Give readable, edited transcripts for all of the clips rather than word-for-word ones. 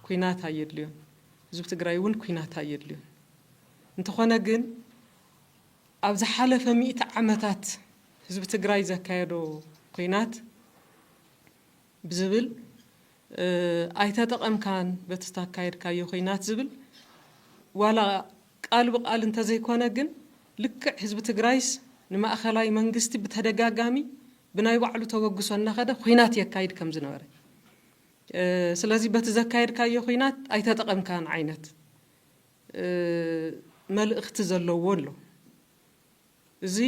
ኩናት አየድልዩ ህዝብ ትግራይ እውን ኩናት አየድልዩ እንተኾነ ግን ኣብ ዝሓለፈ 100 ዓመታት ህዝብ ትግራይ ዘካየዶ ኩናት ብዝብል ኣይተጠቐምካን በተስተካየድካዮ ኩናት ዝብል ዋላ ቃል ብቃል እንተዘይኮነ ግን ልክዕ ህዝብ ትግራይስ ንማእኸላይ መንግስቲ ብተደጋጋሚ ብናይ ባዕሉ ተወግሶ እናኸደ ኩናት የካይድ ከም ዝነበረ ስለዚህ በተዘካየድካዮ ኩናት ኣይተጠቐምካን ዓይነት መልእኽቲ ዘለዎ ኣሎ እዚ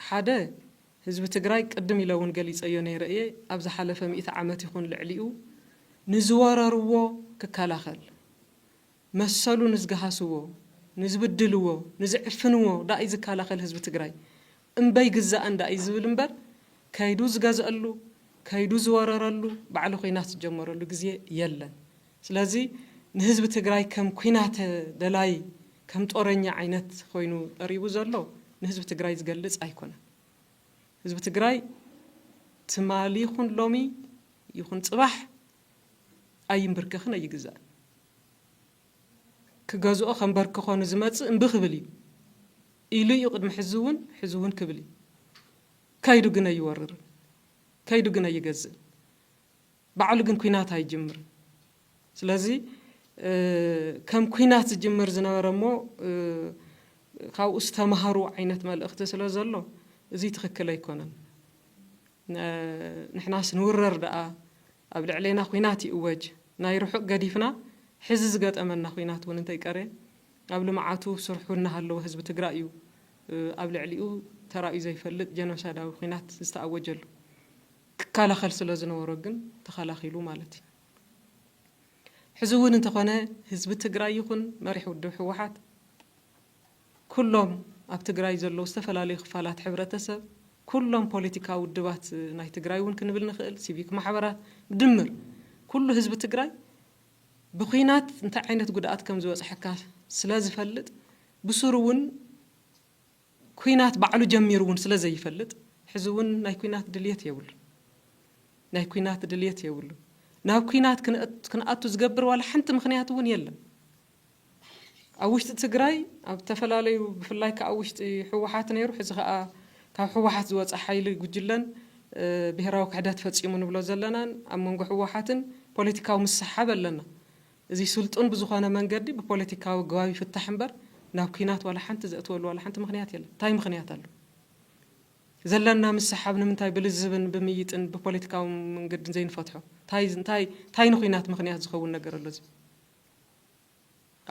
ሓደ ህዝብ ትግራይ ቅድም ኢለውን ገሊፀዮ ነይረ እየ ኣብ ዝሓለፈ 100 ዓመት ይኹን ልዕሊኡ ንዝወረርዎ ክከላኸል መሰሉ ንዝገሃስዎ ንዝብድልዎ ንዝዕፍንዎ ዳኢ ዝከላኸል ህዝብ ትግራይ እምበይ ግዛእ እንዳኢ ዝብል እምበር ከይዱ ዝገዝአሉ ከይዱ ዝወረረሉ ባዕሉ ኩናት ዝጀመረሉ ግዜ የለን ስለዚ ንህዝብ ትግራይ ከም ኩናት ደላይ ከም ጦረኛ ዓይነት ኮይኑ ቀሪቡ ዘሎ ንህዝብ ትግራይ ዝገልጽ ኣይኮነ ህዝብ ትግራይ ትማሊ ይኹን ሎሚ ይኹን ጽባሕ ኣይምብርክኽን ኣይግዛእ ክገዝኦ ከምበርክኾ ንዝመጽእ እምብኽብል እዩ ኢሉ እዩ ቅድሚ ሕዚ እውን ክብል እዩ ከይዱ ግን ኣይወርርን ከይዱ ግን ኣይገዝእን ባዕሉ ግን ኩናት ኣይጅምርን ስለዚ ከም ኩናት ዝጅምር ዝነበረ እሞ ካብኡ ዝተምሃሩ ዓይነት መልእኽቲ ስለ ዘሎ እዚ ትኽክል ኣይኮነን ንሕናስ ንውረር ደኣ ኣብ ልዕለና ኩናት ይእወጅ ናይ ርሑቕ ገዲፍና ሕዚ ዝገጠመና ኩናት እውን እንታይ ቀረ ኣብ ልምዓቱ ስርሑ እናሃለወ ህዝቢ ትግራይ እዩ ኣብ ልዕሊኡ ተራእዩ ዘይፈልጥ ጀኖሳይዳዊ ኩናት ዝተኣወጀሉ ክከላኸል ስለ ዝነበሮ ግን ተኸላኺሉ ማለት እዩ ሕዚ እውን እንተኾነ ህዝቢ ትግራይ ይኹን መሪሕ ውድብ ሕወሓት ኩሎም ኣብ ትግራይ ዘለዉ ዝተፈላለዩ ክፋላት ሕብረተሰብ ኩሎም ፖለቲካዊ ውድባት ናይ ትግራይ እውን ክንብል ንኽእል ሲቪክ ማሕበራት ድምር ኩሉ ህዝቢ ትግራይ ብኩናት እንታይ ዓይነት ጉድኣት ከም ዝበፅሐካ ስለ ዝፈልጥ ብሱሩ እውን ኩናት ባዕሉ ጀሚሩ እውን ስለ ዘይፈልጥ ሕዚ እውን ናይ ኩናት ድልየት የብሉ ናይ ኩናት ድልየት የብሉ ናብ ኩናት ክንኣቱ ዝገብር ዋላ ሓንቲ ምክንያት እውን የለን ኣብ ውሽጢ ትግራይ ኣብ ተፈላለዩ ብፍላይ ከዓ ኣብ ውሽጢ ሕወሓት ነይሩ ሕዚ ከዓ ካብ ሕወሓት ዝወፀ ሓይሊ ጉጅለን ብሄራዊ ክሕደት ፈፂሙ ንብሎ ዘለናን ኣብ መንጎ ሕወሓትን ፖለቲካዊ ምሰሓብ ኣለና እዚ ስልጡን ብዝኾነ መንገዲ ብፖለቲካዊ ገባቢ ይፍታሕ እምበር ናብ ኩናት ዋላ ሓንቲ ዘእትወሉ ዋላ ሓንቲ ምክንያት የለን እንታይ ምክንያት ኣሎ ዘለና ምሰሓብ ንምንታይ ብልዝብን ብምይጥን ብፖለቲካዊ መንገድን ዘይንፈትሖ እንታይ ንኩናት ምክንያት ዝኸውን ነገር ኣሎ እዚ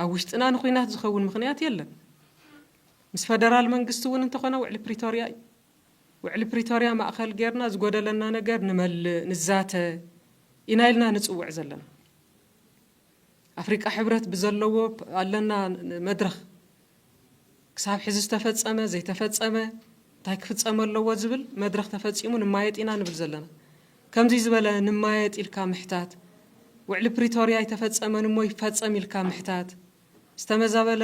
ኣብ ውሽጥና ንኩናት ዝኸውን ምክንያት የለን ምስ ፌደራል መንግስቲ እውን እንተኾነ ውዕሊ ፕሪቶሪያ እዩ ውዕሊ ፕሪቶሪያ ማእኸል ጌርና ዝጎደለና ነገር ንመልእ ንዛተ ኢና ኢልና ንፅውዕ ዘለና ኣፍሪቃ ሕብረት ብዘለዎ ኣለና መድረኽ ክሳብ ሕዚ ዝተፈፀመ ዘይተፈፀመ እንታይ ክፍፀም ኣለዎ ዝብል መድረኽ ተፈፂሙ ንማየጥ ኢና ንብል ዘለና ከምዚ ዝበለ ንማየጥ ኢልካ ምሕታት ውዕሊ ፕሪቶሪያ ይተፈፀመን እሞ ይፈፀም ኢልካ ምሕታት ዝተመዛበለ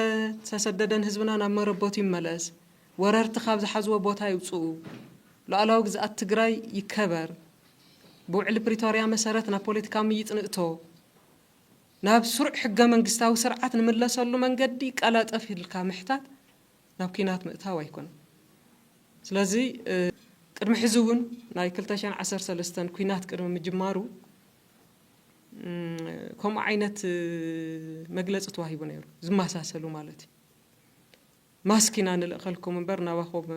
ተሰደደን ህዝብና ናብ መረቦቱ ይመለስ ወረርቲ ካብ ዝሓዝዎ ቦታ ይውፅኡ ሉዓላዊ ግዝኣት ትግራይ ይከበር ብውዕሊ ፕሪቶሪያ መሰረት ናብ ፖለቲካዊ ምይጥ ንእቶ ናብ ስሩዕ ሕገ መንግስታዊ ስርዓት ንምለሰሉ መንገዲ ቀላጠፍ ኢልካ ምሕታት ናብ ኩናት ምእታው ኣይኮነን ስለዚ ቅድሚ ሕዚ እውን ናይ 2013 ኩናት ቅድሚ ምጅማሩ ከምኡ ዓይነት መግለፂ ተዋሂቡ ነይሩ ዝመሳሰሉ ማለት እዩ ማስኪና ንልእኸልኩም እምበር ናባኹም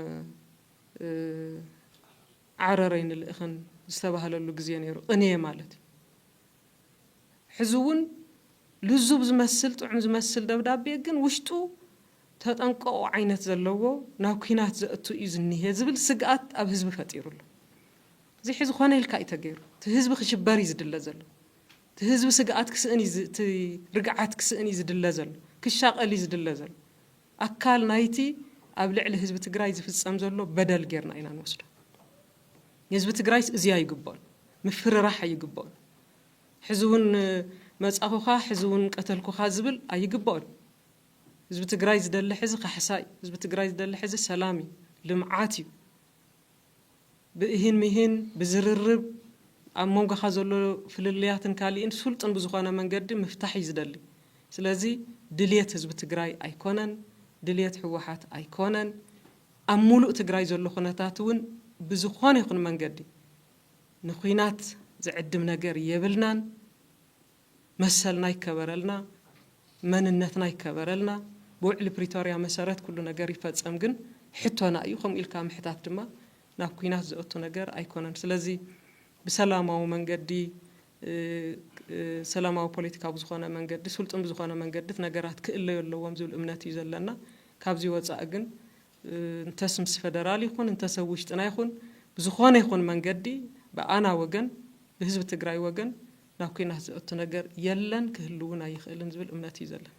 ዓረረይ ንልእኽን ዝተባህለሉ ግዜ ነይሩ ቅንየ ማለት እዩ ሕዚ እውን ልዙብ ዝመስል ጥዑም ዝመስል ደብዳቤ ግን ውሽጡ ተጠንቀቑ ዓይነት ዘለዎ ናብ ኩናት ዘእቱ እዩ ዝኒሄ ዝብል ስግኣት ኣብ ህዝቢ ፈጢሩሉ እዚ ሕዚ ኮነ ኢልካ እዩ ተገይሩ እቲ ህዝቢ ክሽበር እዩ ዝድለ ዘሎ እቲ ህዝቢ ስግኣት ክስእን እቲ ርግዓት ክስእን እዩ ዝድለ ዘሎ ክሻቐል እዩ ዝድለ ዘሎ ኣካል ናይቲ ኣብ ልዕሊ ህዝቢ ትግራይ ዝፍፀም ዘሎ በደል ጌርና ኢና ንወስዶ ህዝቢ ትግራይስ እዚያ ይግባኦን ምፍርራሕ ኣይግባኦን ሕዚ እውን መጻኹኻ ሕዚ እውን ቀተልኩኻ ዝብል ኣይግባኦን ህዝቢ ትግራይ ዝደሊ ሕዚ ካሕሳይ ህዝቢ ትግራይ ዝደሊ ሕዚ ሰላም እዩ ልምዓት እዩ ብእህን ምህን ብዝርርብ أمونغ خازلو فللياتن كالين سلطن بزخانة من قد مفتاح يزدلي سلازي دليت حزب تجراي أيكونن دليت حوحات أيكونن أمولو تجراي زلو خناتاتون بزخانة يكون من قدي نخينات زعدم نجار يبلنان مسلنا يكبرلنا مننتنا يكبرلنا بوعل بريتوريا مسارات كل نجار يفتح أمجن حتى أنا أيوخم إلكام حتات دما ناكوينات زوتو نجار أيكونن سلازي بسلامة ومنجدي سلامة وبوليتيكا بزخانة منجدي سلطان بزخانة منجدي نجارات كل يلو ومزول أمناتي زلنا كابزي واتساقن انتسمس فدرالي يخون انتسويشتنا يخون بزخانة يخون منجدي بأنا وجن بحزب تجراي وجن ناكوينات زوتو نجار يلن كهلونا يخلن زول أمناتي زلنا